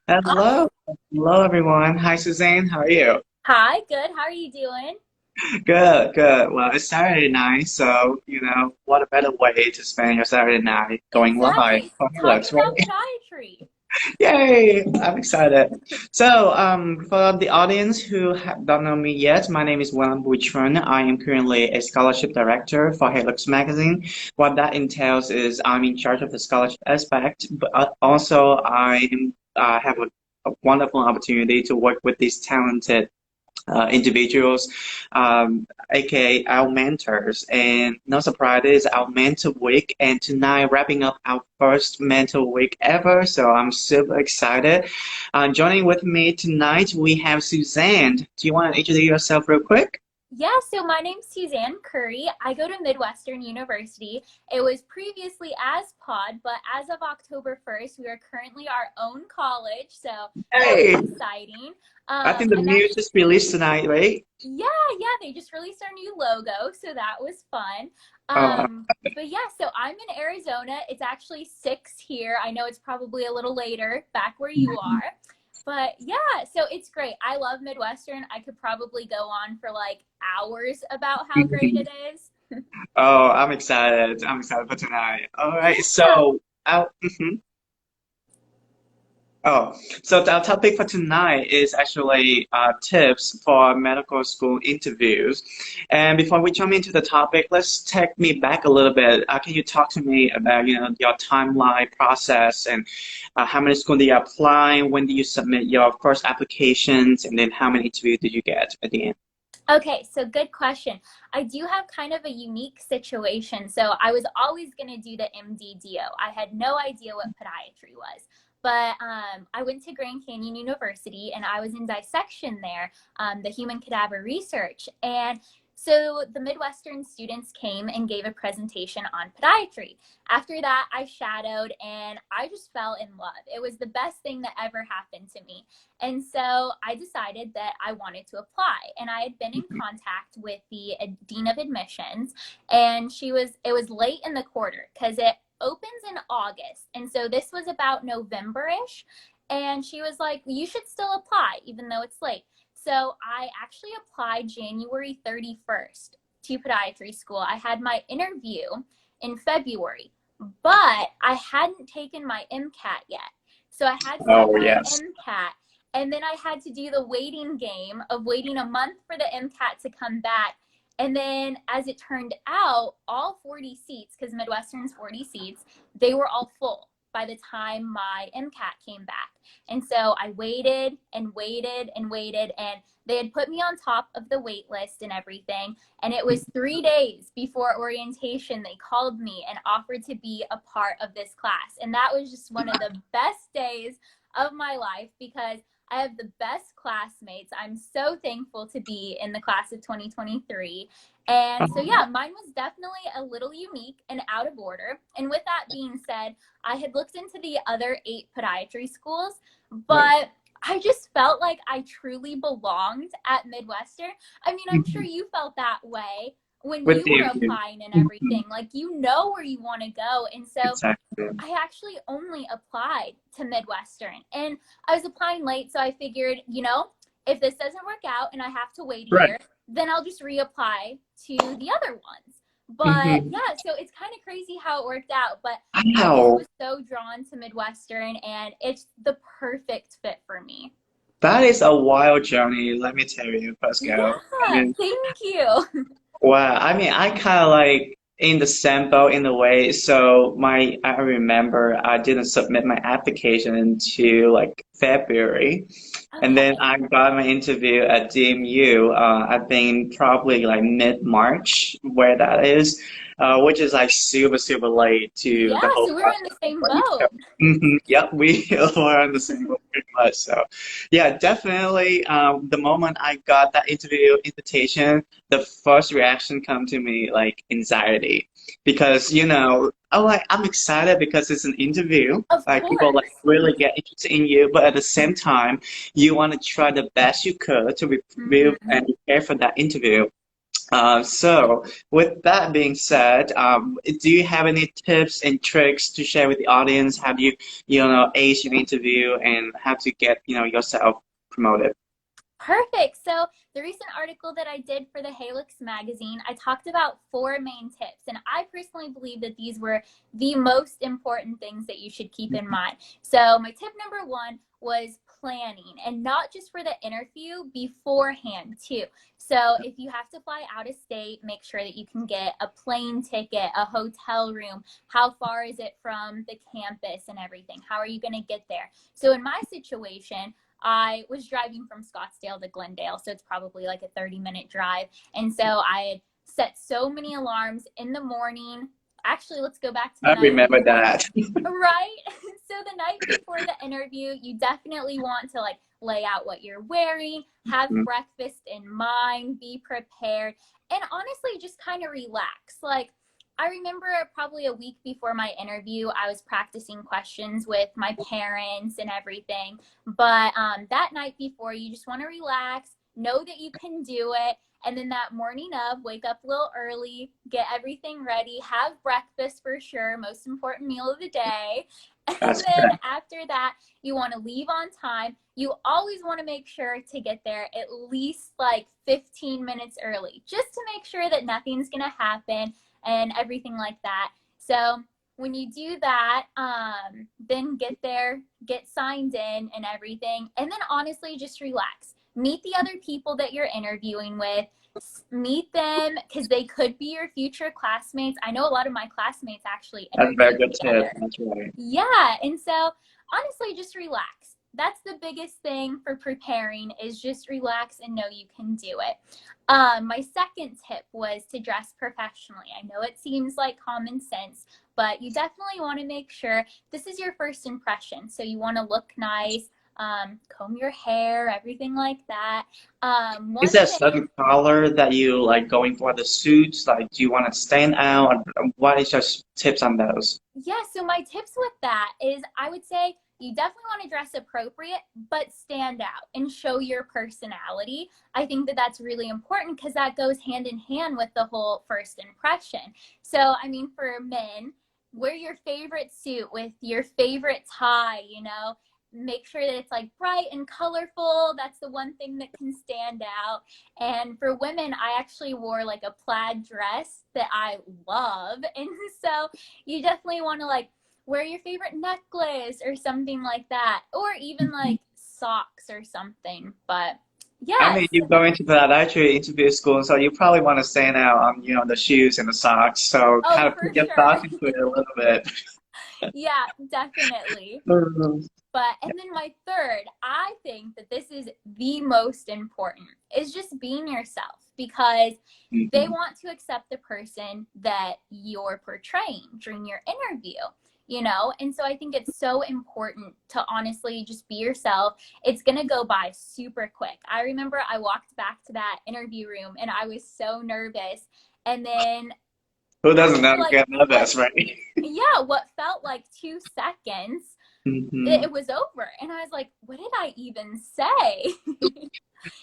Hello. Hello, everyone. Hi, Suzanne. How are you? Hi, good. How are you doing? Good, good. Well, it's Saturday night, so, what a better way to spend your Saturday night going live Exactly. on Talking Helix, right? about podiatry. Yay! I'm excited. So, for the audience who don't know me yet, my name is William Buichun. I am currently a scholarship director for Helix Magazine. What that entails is I'm in charge of the scholarship aspect, but also I have a wonderful opportunity to work with these talented individuals, aka our mentors. And no surprise, it is our mentor week, and tonight wrapping up our first mentor week ever. So I'm super excited. Joining with me tonight, we have Suzanne. Do you want to introduce yourself real quick? Yeah, so my name's Suzanne Curry. I go to Midwestern University. It was previously as Pod, but as of October 1st, we are currently our own college, so that was Hey, exciting. I think the I'm news actually, just released tonight, right? yeah, yeah, they just released our new logo, so that was fun. Uh, But yeah, so I'm in Arizona. It's actually 6 here. I know it's probably a little later back where you are. But yeah, so it's great. I love Midwestern. I could probably go on for like hours about how great it is. oh, I'm excited. I'm excited for tonight. All right, Yeah. so. Oh, so our topic for tonight is actually tips for medical school interviews. And before we jump into the topic, let's take me back a little bit. Can you talk to me about, your timeline process and how many schools did you apply? When did you submit your first applications? And then how many interviews did you get at the end? Okay, so good question. I do have kind of a unique situation. So I was always going to do the MDDO. I had no idea what podiatry was. But I went to Grand Canyon University and I was in dissection there, the human cadaver research. And so the Midwestern students came and gave a presentation on podiatry. After that, I shadowed and I just fell in love. It was the best thing that ever happened to me. And so I decided that I wanted to apply. And I had been in contact with the dean of admissions, and it was late in the quarter because it opens in August. And so this was about November-ish. And she was like, you should still apply, even though it's late. So I actually applied January 31st to podiatry school. I had my interview in February, but I hadn't taken my MCAT yet. So I had to take Oh, my yes. MCAT, and then I had to do the waiting game of waiting a month for the MCAT to come back. And then, as it turned out, all 40 seats, because Midwestern's 40 seats, they were all full by the time my MCAT came back. And so I waited and waited and waited, and they had put me on top of the wait list and everything. And it was 3 days before orientation, they called me and offered to be a part of this class. And that was just one of the best days of my life because I have the best classmates. I'm so thankful to be in the class of 2023. And so, yeah, mine was definitely a little unique and out of order. And with that being said, I had looked into the other 8 podiatry schools, but I just felt like I truly belonged at Midwestern. I mean, I'm sure you felt that way when With you were you. applying and everything. Like, you know where you want to go. And so Exactly. I actually only applied to Midwestern, and I was applying late. So I figured, if this doesn't work out and I have to wait a Right. year, then I'll just reapply to the other ones. But Mm-hmm. yeah, so it's kind of crazy how it worked out. But I just Wow. was so drawn to Midwestern, and it's the perfect fit for me. That is a wild journey, let me tell you, Pascal. I Yeah, mean, thank you. wow. I mean, I kind of like in the same boat in a way. So I remember I didn't submit my application until like February. And then Okay. I got my interview at DMU, I think probably like mid-March, where that is, which is like super, super late to Yeah, the whole so we were in process the of same what you boat. tell. Yep, we were on the same boat pretty much. So, yeah, definitely. The moment I got that interview invitation, the first reaction come to me like anxiety, because I'm excited because it's an interview. Of Like people like course. really get interested in you, but at the same time you want to try the best you could to review Hmm. and prepare for that interview. So with that being said, do you have any tips and tricks to share with the audience? How do you ace your interview and how to get, yourself promoted? Perfect. So the recent article that I did for the Halix magazine, I talked about 4 main tips. And I personally believe that these were the most important things that you should keep in mind. So my tip number 1 was planning, and not just for the interview, beforehand too. So if you have to fly out of state, make sure that you can get a plane ticket, a hotel room. How far is it from the campus and everything? How are you going to get there? So in my situation, I was driving from Scottsdale to Glendale, so it's probably like a 30-minute drive. And so I had set so many alarms in the morning. Actually, let's go back to the I night remember before. that. Right? So the night before the interview, you definitely want to like lay out what you're wearing, have breakfast in mind, be prepared, and honestly, just kind of relax. Like, I remember probably a week before my interview, I was practicing questions with my parents and everything. But that night before, you just want to relax, know that you can do it. And then that morning of, wake up a little early, get everything ready, have breakfast for sure, most important meal of the day. And That's then correct. after that, you want to leave on time. You always want to make sure to get there at least like 15 minutes early, just to make sure that nothing's going to happen and everything like that. So when you do that, then get there, get signed in and everything. And then honestly, just relax. Meet the other people that you're interviewing with. Meet them because they could be your future classmates. I know a lot of my classmates actually That's a very interviewed good tip. together. That's right. Yeah. And so honestly, just relax. That's the biggest thing for preparing, is just relax and know you can do it. My second tip was to dress professionally. I know it seems like common sense, but you definitely want to make sure this is your first impression. So you want to look nice, comb your hair, everything like that. Is One there a thing, certain color that you like going for the suits? Like, do you want to stand out? What is your tips on those? yeah, so my tips with that is, I would say you definitely want to dress appropriate, but stand out and show your personality. I think that that's really important because that goes hand in hand with the whole first impression. So, I mean, for men, wear your favorite suit with your favorite tie, make sure that it's like bright and colorful. That's the one thing that can stand out. And for women, I actually wore like a plaid dress that I love. And so you definitely want to like wear your favorite necklace or something like that, or even like socks or something. But I mean, yes. you go into that actually interview school, so you probably want to stand out on, the shoes and the socks. So Oh, kind of for put your sure. thoughts into it a little bit. Yeah, definitely. Mhm. But, and then my third, I think that this is the most important, is just being yourself, because they want to accept the person that you're portraying during your interview. And so I think it's so important to honestly just be yourself. It's going to go by super quick. I remember I walked back to that interview room and I was so nervous. And then Who doesn't after know like get what, nervous, right? yeah, what felt like 2 seconds, hmm it was over. And I was like, what did I even say?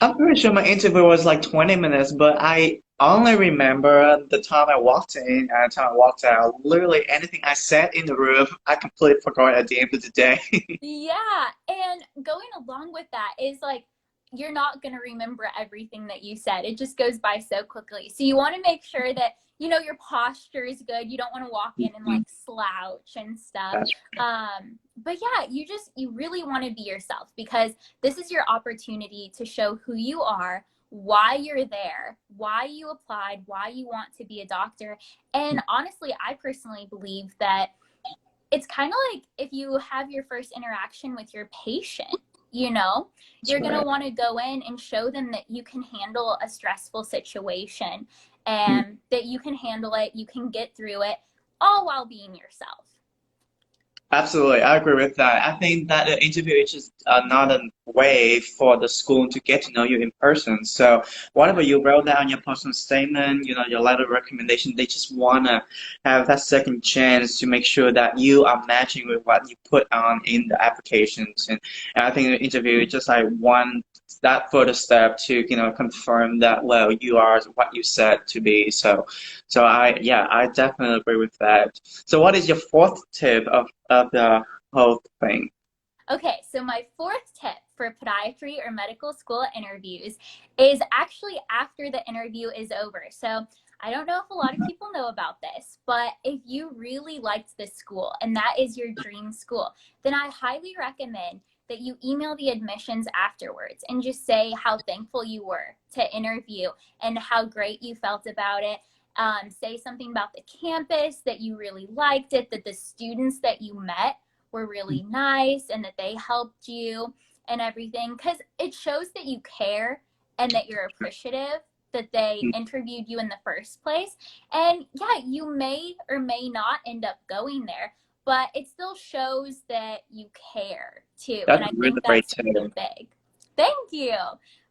I'm pretty sure my interview was like 20 minutes, but I only remember the time I walked in and the time I walked out. Literally anything I said in the room, I completely forgot at the end of the day. Yeah. And going along with that is like, you're not going to remember everything that you said. It just goes by so quickly. So you want to make sure that, your posture is good. You don't want to walk in and like slouch and stuff. That's But yeah, you really want to be yourself, because this is your opportunity to show who you are, why you're there, why you applied, why you want to be a doctor. And honestly, I personally believe that it's kind of like if you have your first interaction with your patient, you're going to right. want to go in and show them that you can handle a stressful situation and that you can handle it, you can get through it, all while being yourself. Absolutely, I agree with that. I think that the interview is just another way for the school to get to know you in person. So whatever you wrote down your personal statement, your letter of recommendation, they just want to have that second chance to make sure that you are matching with what you put on in the applications. And I think the interview is just like one that further step to, confirm that, well, you are what you said to be. So I definitely agree with that. So what is your fourth tip of the whole thing? Okay, so my fourth tip for podiatry or medical school interviews is actually after the interview is over. So I don't know if a lot of people know about this, but if you really liked this school and that is your dream school, then I highly recommend that you email the admissions afterwards and just say how thankful you were to interview and how great you felt about it. Say something about the campus, that you really liked it, that the students that you met were really nice and that they helped you and everything, because it shows that you care and that you're appreciative that they interviewed you in the first place. And yeah, you may or may not end up going there, but it still shows that you care too. That's And I really think great that's too. really big. Thank you.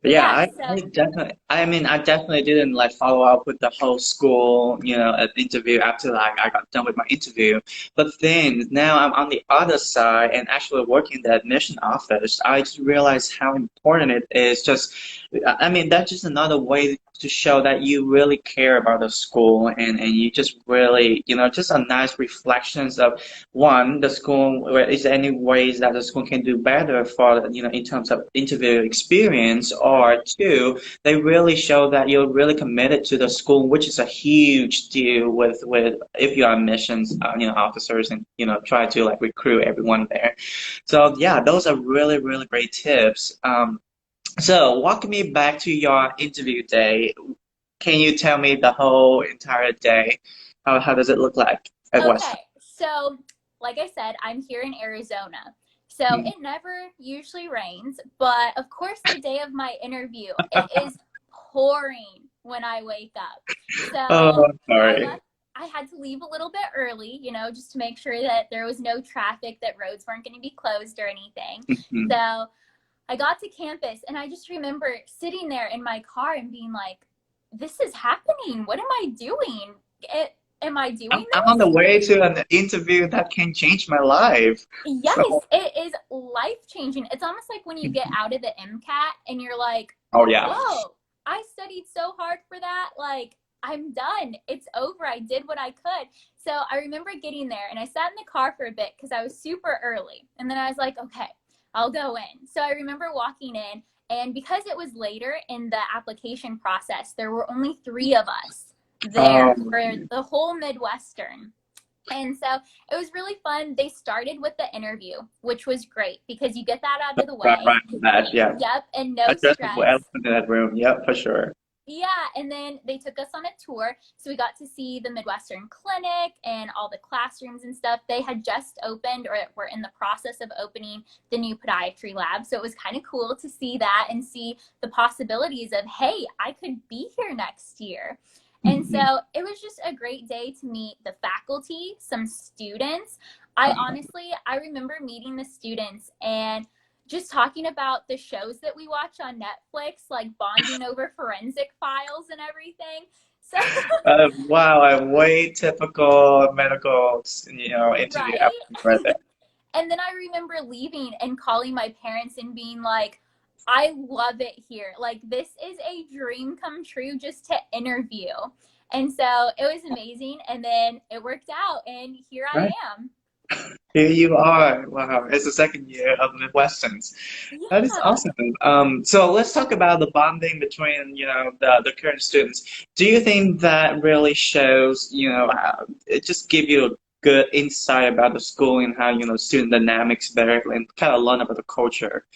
But Yeah, yeah, I so definitely, I definitely didn't like follow up with the whole school, interview after like I got done with my interview. But then now I'm on the other side and actually working in the admission office. I just realized how important it is. That's just another way to show that you really care about the school and you just really, just a nice reflections of one, the school, where is there any ways that the school can do better for, in terms of interview experience, or two, they really show that you're really committed to the school, which is a huge deal with if you are admissions, officers and, try to like recruit everyone there. So yeah, those are really, really great tips. So walk me back to your interview day. Can you tell me the whole entire day? How does it look like at West? okay, so like I said, I'm here in Arizona. So Hmm. it never usually rains, but of course, the day of my interview, it is pouring when I wake up. Oh, So I sorry. left, I had to leave a little bit early, just to make sure that there was no traffic, that roads weren't going to be closed or anything. Mhm. So I got to campus and I just remember sitting there in my car and being like, this is happening. What am I doing? Am I doing I'm on the way to an interview that can change my life. Yes, So, it is life changing. It's almost like when you get out of the MCAT and you're like, oh yeah. whoa, I studied so hard for that. Like, I'm done. It's over. I did what I could. So I remember getting there and I sat in the car for a bit because I was super early. And then I was like, okay, I'll go in. So I remember walking in, and because it was later in the application process, there were only 3 of us there Um, for the whole Midwestern. And so it was really fun. They started with the interview, which was great because you get that out of the right, way. right, that, yeah. Yep, and no Address the stress. elephant in that room. Yep, for sure. Yeah, and then they took us on a tour. So we got to see the Midwestern Clinic and all the classrooms and stuff. They had just opened or were in the process of opening the new podiatry lab. So it was kind of cool to see that and see the possibilities of, hey, I could be here next year. And Mhm. so it was just a great day to meet the faculty, some students. I remember meeting the students and just talking about the shows that we watch on Netflix, like bonding over forensic files and everything. So, Wow, a way typical medical, interview right? applicant right there. And then I remember leaving and calling my parents and being like, I love it here. Like, this is a dream come true just to interview. And so it was amazing. And then it worked out, and here I Right. am. Here you are. Wow, it's the second year of Midwesterns. That is Yeah. awesome. So let's talk about the bonding between, the current students. Do you think that really shows, it just give you a good insight about the school and how, student dynamics better and kind of learn about the culture?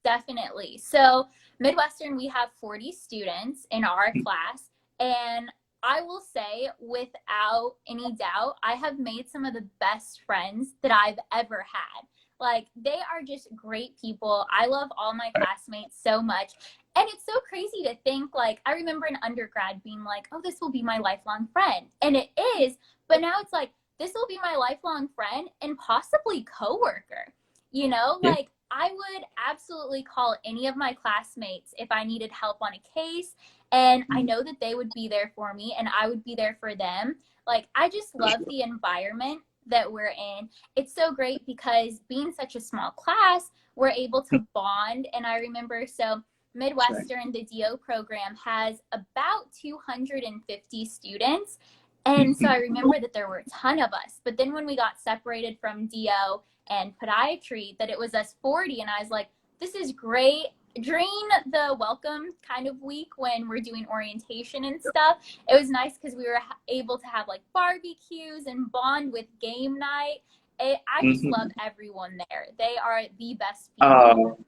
Definitely. So, Midwestern, we have 40 students in our class. And I will say, without any doubt, I have made some of the best friends that I've ever had. Like, they are just great people. I love all my classmates so much. And it's so crazy to think, like, I remember in undergrad being like, oh, this will be my lifelong friend. And it is. But now it's like, this will be my lifelong friend and possibly coworker. Yeah. Like, I would absolutely call any of my classmates if I needed help on a case. And I know that they would be there for me and I would be there for them. Like, I just love the environment that we're in. It's so great because being such a small class, we're able to bond. And I remember, so Midwestern, the DO program has about 250 students. And so I remember that there were a ton of us. But then when we got separated from DO and Podiatry, that it was us 40. And I was like, this is great. During the welcome kind of week when we're doing orientation and stuff, it was nice because we were able to have like barbecues and bond with game night. I just love everyone there. They are the best people.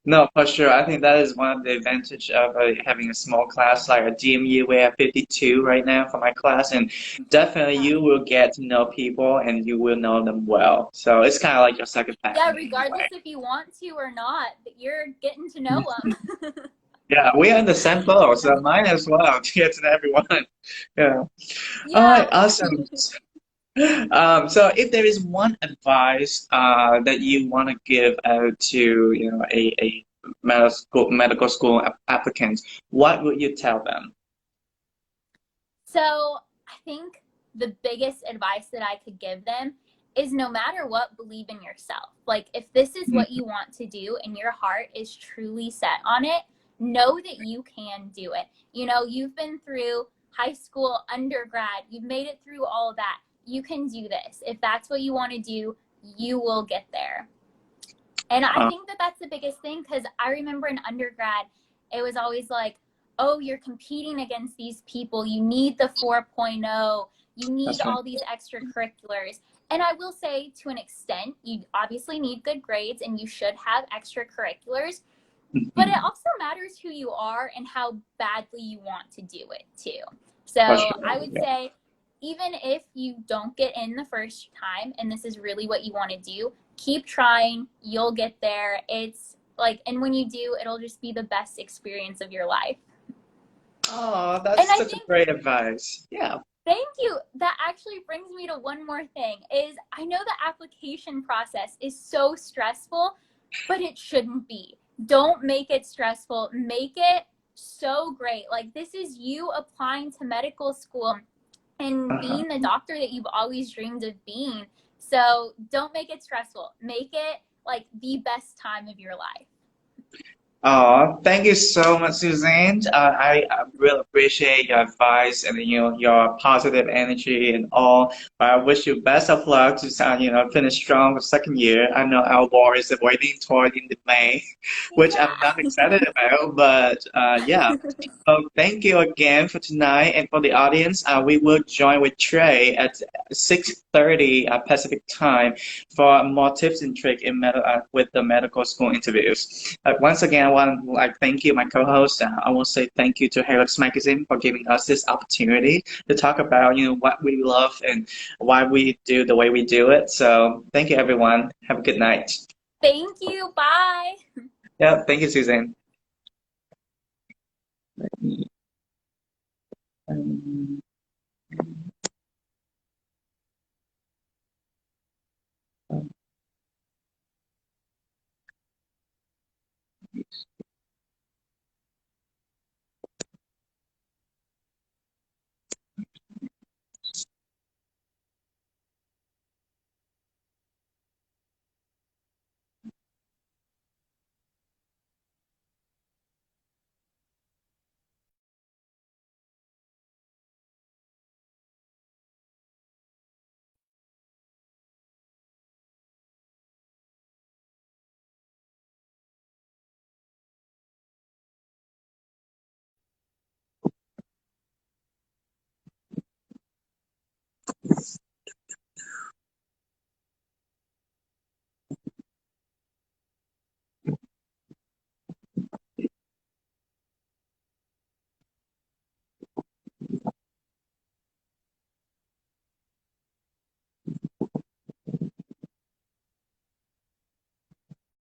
No, for sure. I think that is one of the advantage of having a small class like a DMU. We have 52 right now for my class, and definitely you will get to know people and you will know them well. So it's kind of like your second family. Yeah, regardless if you want to or not, you're getting to know them. Yeah, we are in the same boat, so mine as well to get to know everyone. Yeah. All right, awesome. So if there is one advice that you want to give out to a medical school applicants, what would you tell them? So I think the biggest advice that I could give them is no matter what, believe in yourself. Like if this is what you want to do and your heart is truly set on it, know that you can do it. You know, you've been through high school, undergrad, you've made it through all of that. You can do this. If that's what you want to do, you will get there. And I think that that's the biggest thing, because I remember in undergrad, it was always like, oh, you're competing against these people. You need the 4.0. You need all these extracurriculars. And I will say, to an extent, you obviously need good grades and you should have extracurriculars. But it also matters who you are and how badly you want to do it, too. So I would say, even if you don't get in the first time and this is really what you want to do, keep trying. You'll get there. It's like, and when you do, it'll just be the best experience of your life. Oh, that's such a great advice. Yeah. Thank you. That actually brings me to one more thing, is I know the application process is so stressful, but it shouldn't be. Don't make it stressful. Make it so great. Like, this is you applying to medical school and being the doctor that you've always dreamed of being. So don't make it stressful. Make it like the best time of your life. Oh, thank you so much, Suzanne. I really appreciate your advice and your positive energy and all. I wish you best of luck to finish strong the second year. I know our war is waiting toward in May, which I'm not excited about, but yeah. So thank you again for tonight, and for the audience, we will join with Trey at 6:30 Pacific time for more tips and tricks with the medical school interviews. Once again, I want to thank you, my co-host. I want to say thank you to Helix Magazine for giving us this opportunity to talk about what we love and why we do the way we do it. So thank you, everyone. Have a good night. Thank you. Bye. Yeah, thank you, Suzanne.